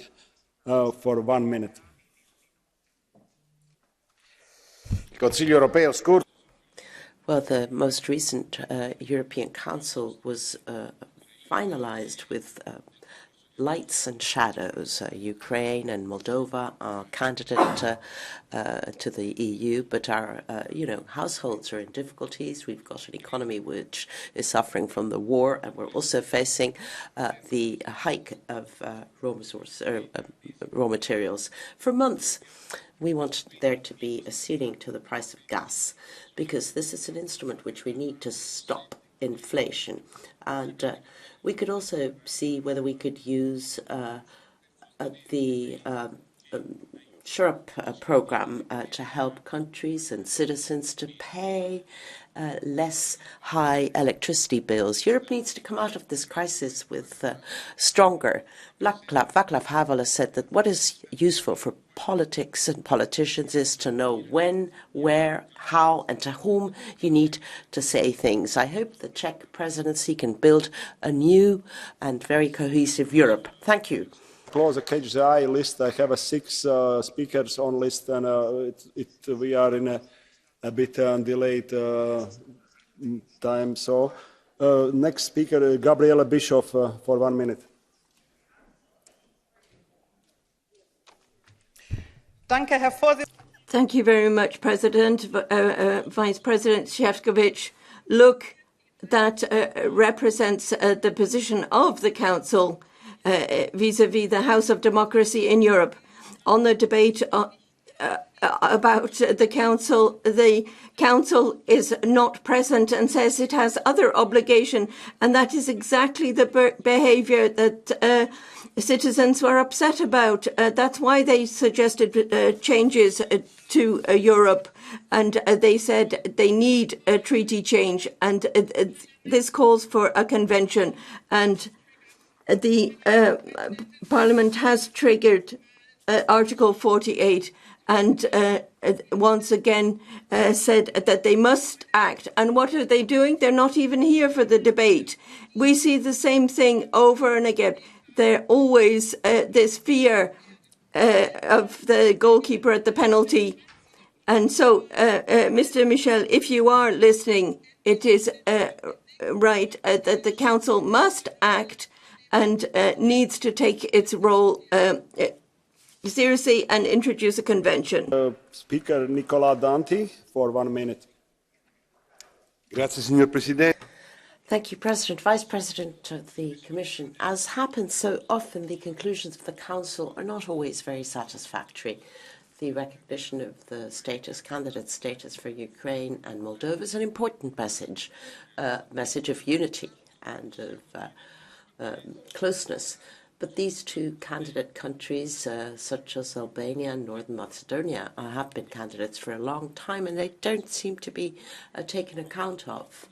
for 1 minute. Well, the most recent European Council was finalized with lights and shadows. Ukraine and Moldova are candidate to the EU, but our households are in difficulties. We've got an economy which is suffering from the war, and we're also facing the hike of raw materials. For months, we want there to be a ceiling to the price of gas, because this is an instrument which we need to stop inflation. And we could also see whether we could use the SHURP program to help countries and citizens to pay less high electricity bills. Europe needs to come out of this crisis with stronger. Václav Havel said that what is useful for politics and politicians is to know when, where, how, and to whom you need to say things. I hope the Czech presidency can build a new and very cohesive Europe. Thank you. Close the KGI list. I have 6 speakers on list, and we are in a bit delayed time. So next speaker, Gabriela Bischoff, for 1 minute. Thank you very much, President. Vice President Šefčovič. Look, that represents the position of the Council vis-à-vis the House of Democracy in Europe. On the debate about the Council is not present and says it has other obligation, and that is exactly the behaviour that citizens were upset about. That's why they suggested changes to Europe, and they said they need a treaty change, and this calls for a convention, and the Parliament has triggered Article 48 and once again said that they must act. And what are they doing? They're not even here for the debate. We see the same thing over and again. They're always this fear of the goalkeeper at the penalty. And so, Mr. Michel, if you are listening, it is right that the Council must act and needs to take its role seriously and introduce a convention. Speaker Nicola Danti for 1 minute. Grazie, signor Presidente. Thank you, President. Vice President of the Commission. As happens so often, the conclusions of the Council are not always very satisfactory. The recognition of the candidate status for Ukraine and Moldova is an important message, a message of unity and of closeness. But these 2 candidate countries, such as Albania and Northern Macedonia, have been candidates for a long time, and they don't seem to be taken account of.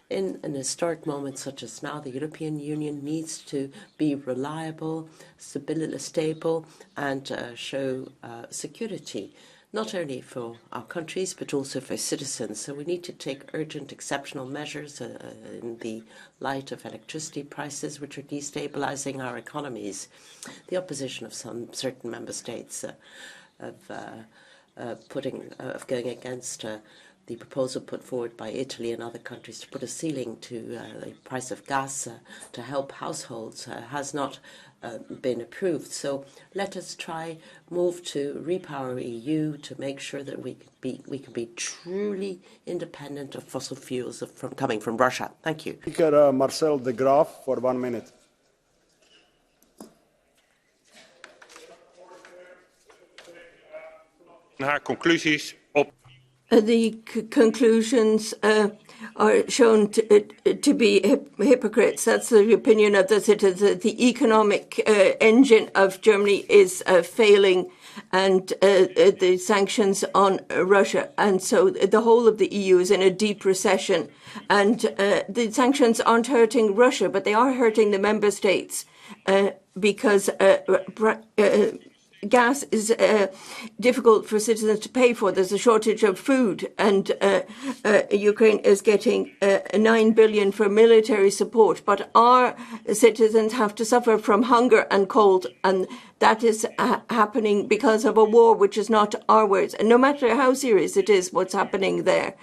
In an historic moment such as now, the European Union needs to be reliable, stable, and show security, not only for our countries, but also for citizens. So we need to take urgent, exceptional measures in the light of electricity prices, which are destabilizing our economies. The opposition of certain member states of going against the proposal put forward by Italy and other countries to put a ceiling to the price of gas to help households has not been approved. So let us try move to repower EU to make sure that we can be truly independent of fossil fuels coming from Russia. Thank you. Speaker Marcel de Graaf for 1 minute. Haar conclusies op. The conclusions are shown to be hypocrites. That's the opinion of the citizens. The economic engine of Germany is failing, and the sanctions on Russia. And so the whole of the EU is in a deep recession. And the sanctions aren't hurting Russia, but they are hurting the member states because gas is difficult for citizens to pay for. There's a shortage of food, and Ukraine is getting 9 billion for military support. But our citizens have to suffer from hunger and cold, and that is happening because of a war which is not our words. And no matter how serious it is, what's happening there,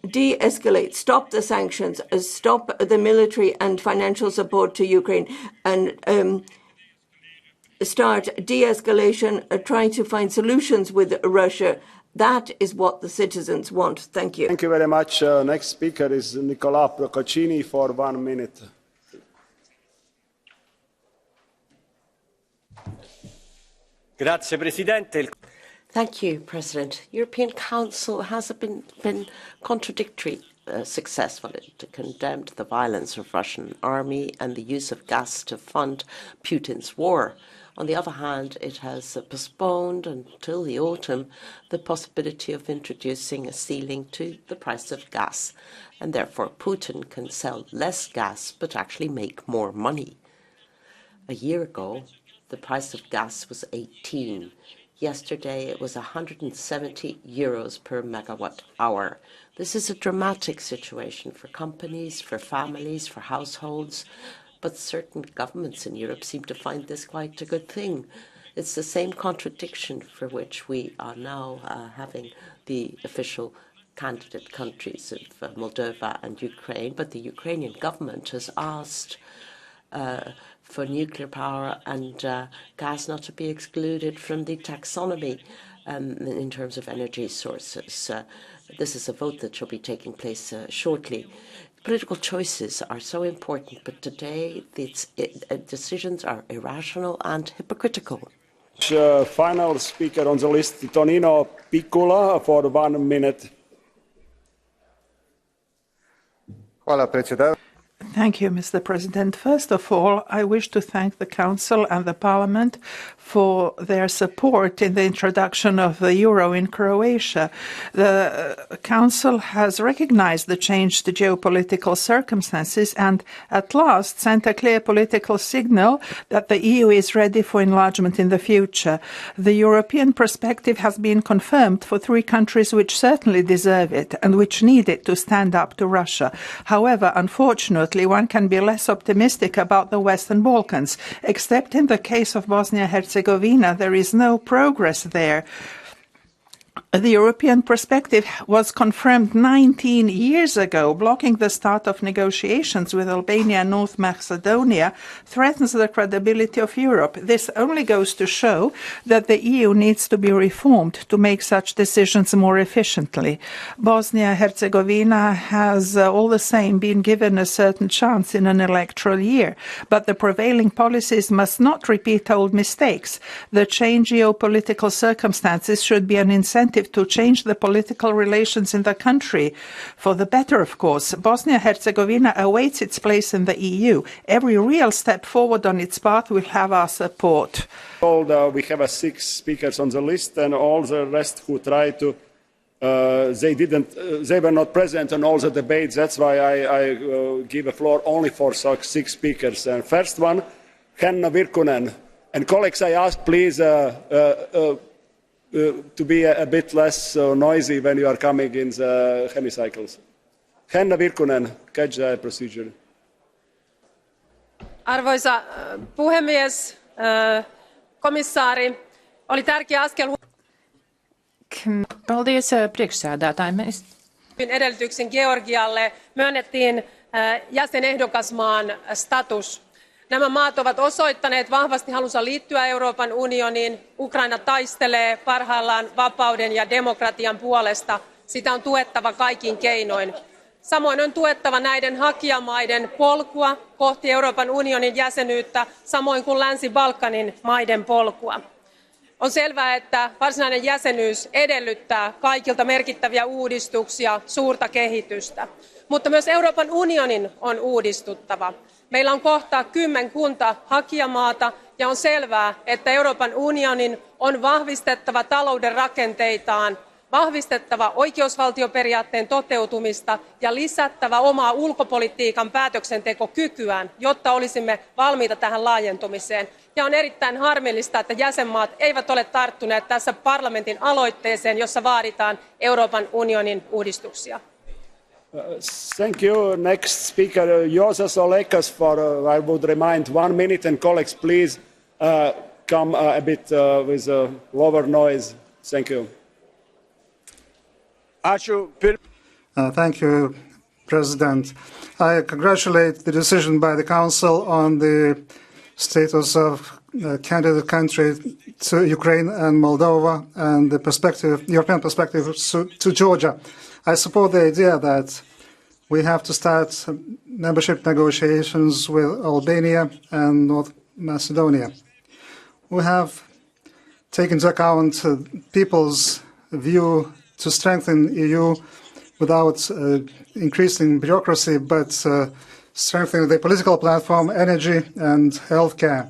de-escalate, stop the sanctions, stop the military and financial support to Ukraine, and start de-escalation, trying to find solutions with Russia. That is what the citizens want. Thank you. Thank you very much. Next speaker is Nicola Procaccini for 1 minute. Grazie, Presidente. Thank you, President. European Council has been contradictory. Successful. It condemned the violence of Russian army and the use of gas to fund Putin's war. On the other hand, it has postponed until the autumn the possibility of introducing a ceiling to the price of gas, and therefore Putin can sell less gas but actually make more money. A year ago, the price of gas was 18. Yesterday, it was 170 euros per megawatt hour. This is a dramatic situation for companies, for families, for households, but certain governments in Europe seem to find this quite a good thing. It's the same contradiction for which we are now having the official candidate countries of Moldova and Ukraine, but the Ukrainian government has asked for nuclear power and gas not to be excluded from the taxonomy in terms of energy sources. This is a vote that shall be taking place shortly. Political choices are so important, but today decisions are irrational and hypocritical. Final speaker on the list, Tonino Piccola for 1 minute. Thank you, Mr. President. First of all, I wish to thank the Council and the Parliament for their support in the introduction of the euro in Croatia. The Council has recognized the changed geopolitical circumstances and at last sent a clear political signal that the EU is ready for enlargement in the future. The European perspective has been confirmed for 3 countries which certainly deserve it and which need it to stand up to Russia. However, unfortunately, one can be less optimistic about the Western Balkans. Except in the case of Bosnia-Herzegovina, there is no progress there. The European perspective was confirmed 19 years ago. Blocking the start of negotiations with Albania and North Macedonia threatens the credibility of Europe. This only goes to show that the EU needs to be reformed to make such decisions more efficiently. Bosnia-Herzegovina has all the same been given a certain chance in an electoral year, but the prevailing policies must not repeat old mistakes. The changed geopolitical circumstances should be an incentive to change the political relations in the country, for the better, of course. Bosnia-Herzegovina awaits its place in the EU. Every real step forward on its path will have our support. We have 6 speakers on the list, and all the rest who try to they were not present in all the debates. That's why I give the floor only for 6 speakers. And first one, Hanna Virkkunen. And colleagues, I ask please to be a bit less noisy when you are coming in the hemicycles. Hanna Virkkunen, catch the procedure. Arvoisa puhemies, komissaari, oli tärkeä askel Paldies, priekšsēdētāji. Mēs edellytyksin Georgialle myönnettiin jäsenehdokasmaan status. Nämä maat ovat osoittaneet vahvasti halunsa liittyä Euroopan unioniin. Ukraina taistelee parhaillaan vapauden ja demokratian puolesta. Sitä on tuettava kaikin keinoin. Samoin on tuettava näiden hakijamaiden polkua kohti Euroopan unionin jäsenyyttä, samoin kuin Länsi-Balkanin maiden polkua. On selvää, että varsinainen jäsenyys edellyttää kaikilta merkittäviä uudistuksia, suurta kehitystä. Mutta myös Euroopan unionin on uudistuttava. Meillä on kohta 10 hakijamaata ja on selvää, että Euroopan unionin on vahvistettava talouden rakenteitaan, vahvistettava oikeusvaltioperiaatteen toteutumista ja lisättävä omaa ulkopolitiikan päätöksentekokykyään, jotta olisimme valmiita tähän laajentumiseen. Ja on erittäin harmillista, että jäsenmaat eivät ole tarttuneet tässä parlamentin aloitteeseen, jossa vaaditaan Euroopan unionin uudistuksia. Thank you. Next speaker, Josas Olekas, I would remind 1 minute, and colleagues, please come a bit with a lower noise. Thank you. Thank you, President. I congratulate the decision by the Council on the status of candidate country to Ukraine and Moldova and the European perspective to Georgia. I support the idea that we have to start membership negotiations with Albania and North Macedonia. We have taken into account people's view to strengthen EU without increasing bureaucracy, but strengthening the political platform, energy and healthcare.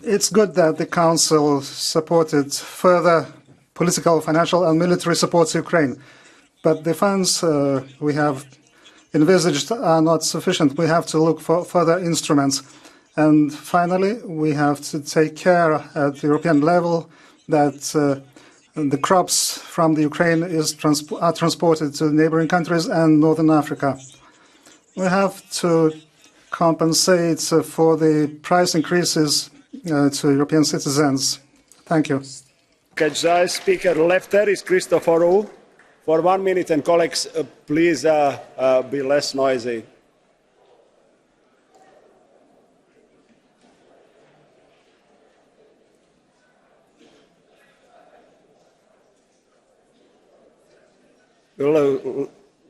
It's good that the Council supported further political, financial and military support to Ukraine, but the funds we have envisaged are not sufficient. We have to look for further instruments. And finally, we have to take care at the European level that the crops from the Ukraine are transported to neighboring countries and Northern Africa. We have to compensate for the price increases to European citizens. Thank you. Speaker left there is Christophorou for 1 minute, and colleagues, please be less noisy.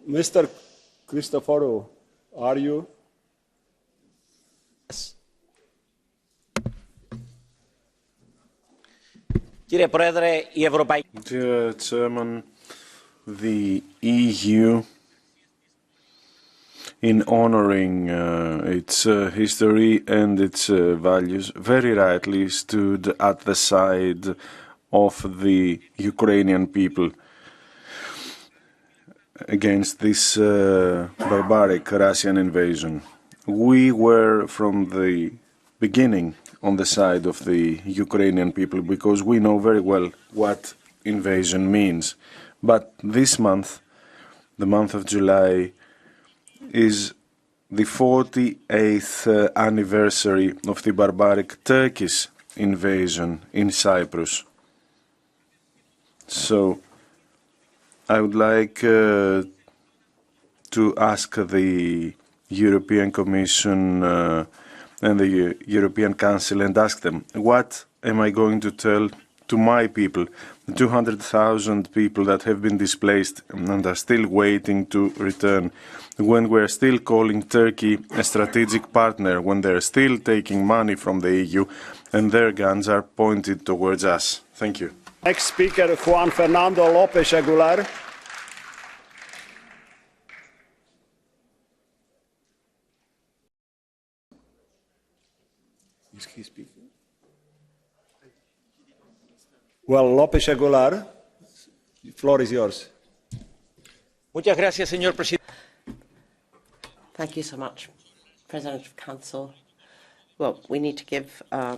Mr. Christophorou, are you? Yes. Dear Chairman, the EU, in honouring its history and its values, very rightly stood at the side of the Ukrainian people against this barbaric Russian invasion. We were from the beginning on the side of the Ukrainian people because we know very well what invasion means. But this month, the month of July, is the 48th anniversary of the barbaric Turkish invasion in Cyprus. So I would like to ask the European Commission and the European Council and ask them, what am I going to tell to my people, the 200,000 people that have been displaced and are still waiting to return, when we're still calling Turkey a strategic partner, when they're still taking money from the EU and their guns are pointed towards us. Thank you. Next speaker, Juan Fernando López Aguilar. Is he speaking? Well, López Aguilar, The floor is yours. Muchas gracias, señor presidente. Thank you so much, President of Council. Well, we need to give a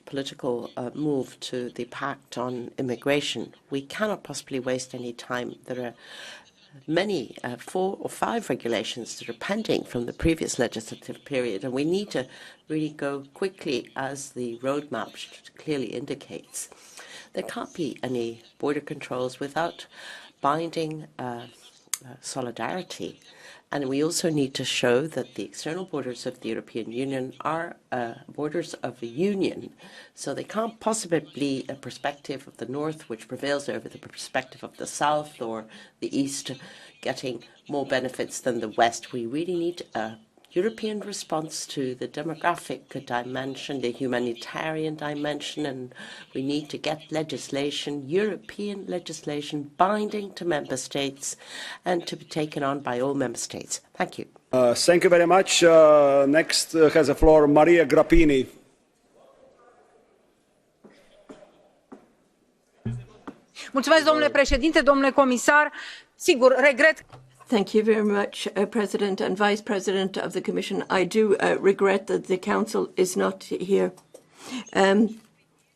political move to the pact on immigration. We cannot possibly waste any time. There are many, 4 or 5 regulations that are pending from the previous legislative period, and we need to really go quickly, as the roadmap clearly indicates. There can't be any border controls without binding solidarity. And we also need to show that the external borders of the European Union are borders of a union. So they can't possibly be a perspective of the North which prevails over the perspective of the South, or the East getting more benefits than the West. We really need a European response to the demographic dimension, the humanitarian dimension, and we need to get legislation, European legislation, binding to member states and to be taken on by all member states. Thank you. Thank you very much. Next has the floor Maria Grappini. Mulțumesc, domnule președinte, domnule comisar. Sigur, regret. Thank you very much, President and Vice President of the Commission. I do regret that the Council is not here.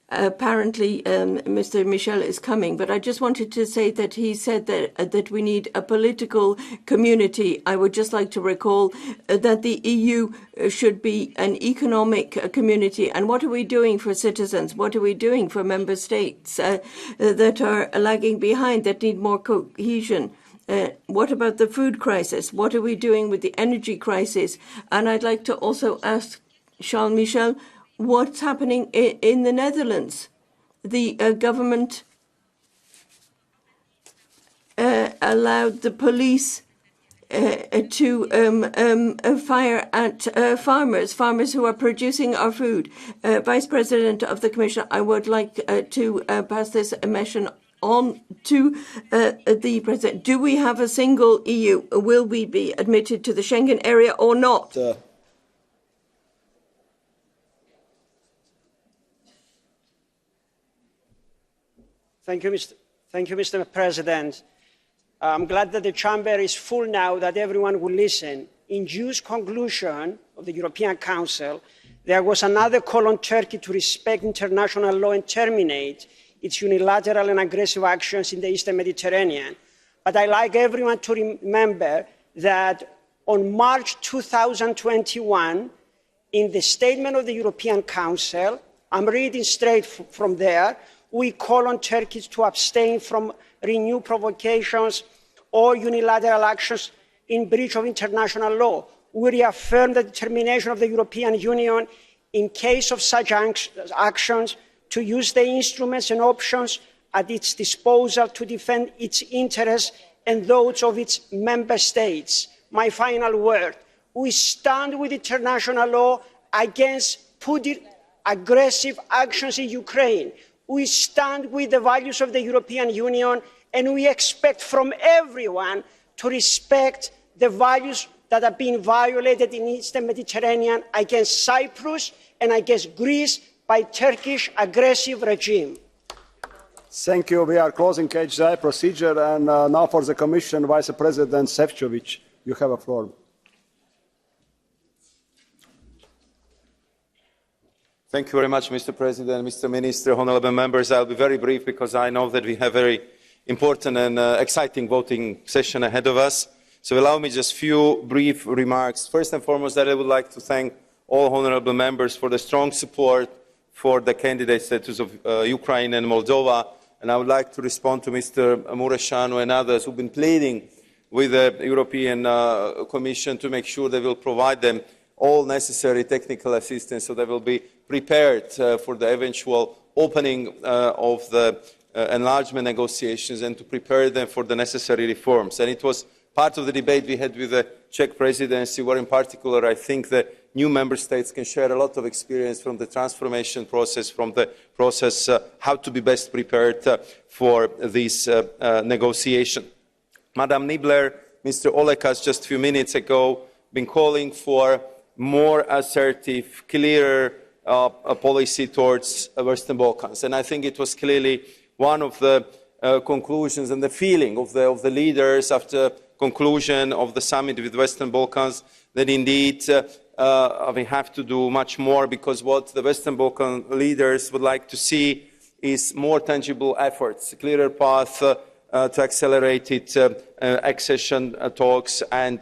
Apparently, Mr. Michel is coming, but I just wanted to say that he said that we need a political community. I would just like to recall that the EU should be an economic community. And what are we doing for citizens? What are we doing for member states that are lagging behind, that need more cohesion? What about the food crisis? What are we doing with the energy crisis? And I'd like to also ask Charles Mishel, what's happening in the Netherlands? The government allowed the police to fire at farmers who are producing our food. Vice President of the Commission, I would like to pass this mission on to the President. Do we have a single EU? Will we be admitted to the Schengen area or not? Thank you, Mr. President. I'm glad that the chamber is full now, that everyone will listen. In June's conclusion of the European Council, there was another call on Turkey to respect international law and terminate its unilateral and aggressive actions in the Eastern Mediterranean. But I'd like everyone to remember that on March 2021, in the statement of the European Council, I'm reading straight from there, we call on Turkey to abstain from renewed provocations or unilateral actions in breach of international law. We reaffirm the determination of the European Union in case of such actions to use the instruments and options at its disposal to defend its interests and those of its member states. My final word, we stand with international law against Putin's aggressive actions in Ukraine. We stand with the values of the European Union, and we expect from everyone to respect the values that are being violated in the Eastern Mediterranean against Cyprus and against Greece by Turkish aggressive regime. Thank you. We are closing HDI procedure, and now for the Commission, Vice President Šefčovič, you have a floor. Thank you very much, Mr. President, Mr. Minister, honourable members. I'll be very brief because I know that we have a very important and exciting voting session ahead of us. So allow me just a few brief remarks. First and foremost, I would like to thank all honourable members for the strong support for the candidate status of Ukraine and Moldova. And I would like to respond to Mr. Mureșanu and others who have been pleading with the European Commission to make sure they will provide them all necessary technical assistance so they will be prepared for the eventual opening of the enlargement negotiations and to prepare them for the necessary reforms. And it was part of the debate we had with the Czech presidency, where in particular I think that new member states can share a lot of experience from the transformation process, from the process how to be best prepared for this negotiation. Madam Niebler, Mr. Olekas just a few minutes ago been calling for more assertive, clearer policy towards the Western Balkans. And I think it was clearly one of the conclusions and the feeling of the leaders after conclusion of the summit with Western Balkans that indeed we have to do much more, because what the Western Balkan leaders would like to see is more tangible efforts, a clearer path to accelerated accession talks and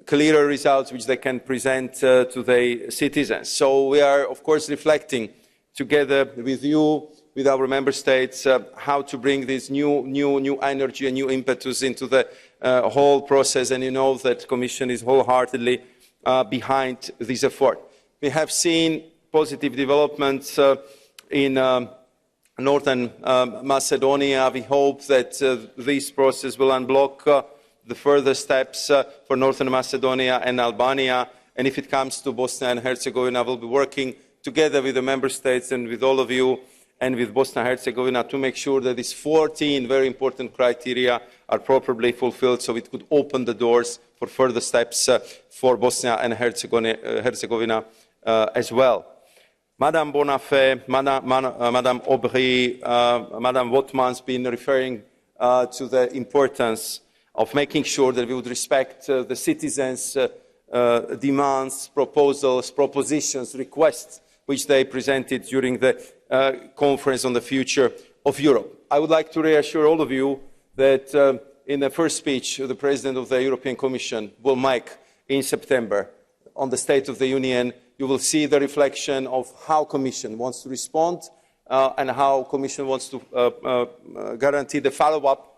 clearer results which they can present to their citizens. So we are, of course, reflecting together with you, with our member states, how to bring this new energy and new impetus into the whole process. And you know that the Commission is wholeheartedly behind this effort. We have seen positive developments in Northern Macedonia. We hope that this process will unblock the further steps for Northern Macedonia and Albania. And if it comes to Bosnia and Herzegovina, we'll be working together with the member states and with all of you and with Bosnia and Herzegovina to make sure that these 14 very important criteria are properly fulfilled, so it could open the doors for further steps for Bosnia and Herzegovina as well. Madame Bonafé, Madame Aubry, Madame Wattmann's been referring to the importance of making sure that we would respect the citizens' demands, proposals, propositions, requests, which they presented during the conference on the future of Europe. I would like to reassure all of you that in the first speech the President of the European Commission will make in September on the State of the Union, you will see the reflection of how the Commission wants to respond and how the Commission wants to guarantee the follow-up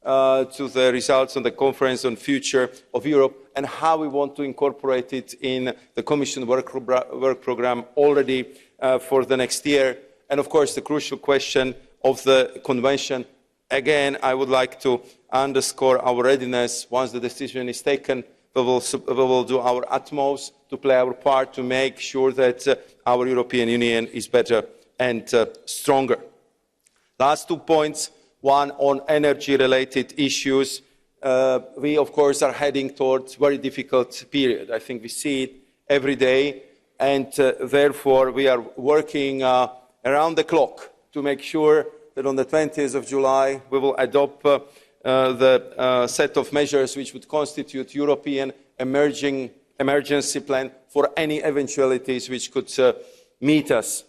to the results on the conference on future of Europe, and how we want to incorporate it in the Commission work programme already for the next year. And of course, the crucial question of the Convention. Again, I would like to underscore our readiness. Once the decision is taken, we will do our utmost to play our part to make sure that our European Union is better and stronger. Last 2 points. One on energy-related issues. We, of course, are heading towards a very difficult period. I think we see it every day, and therefore we are working around the clock to make sure that on the 20th of July we will adopt the set of measures which would constitute European emergency plan for any eventualities which could meet us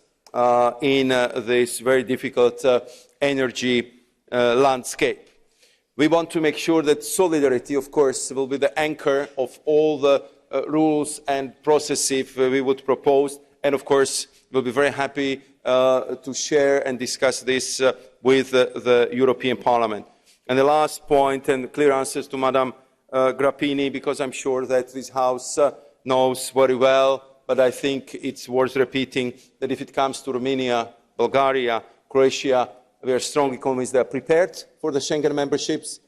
in this very difficult energy landscape. We want to make sure that solidarity, of course, will be the anchor of all the rules and processes we would propose, and of course we'll be very happy to share and discuss this with the European Parliament. And the last point, and clear answers to Madame Grappini, because I'm sure that this House knows very well, but I think it's worth repeating that if it comes to Romania, Bulgaria, Croatia, we are strongly convinced they are prepared for the Schengen memberships,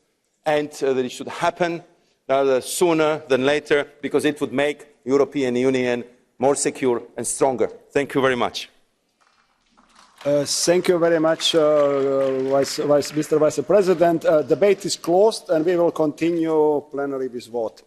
and that it should happen rather sooner than later, because it would make the European Union more secure and stronger. Thank you very much. Thank you very much, Mr. Vice President. Debate is closed, and we will continue plenary with vote.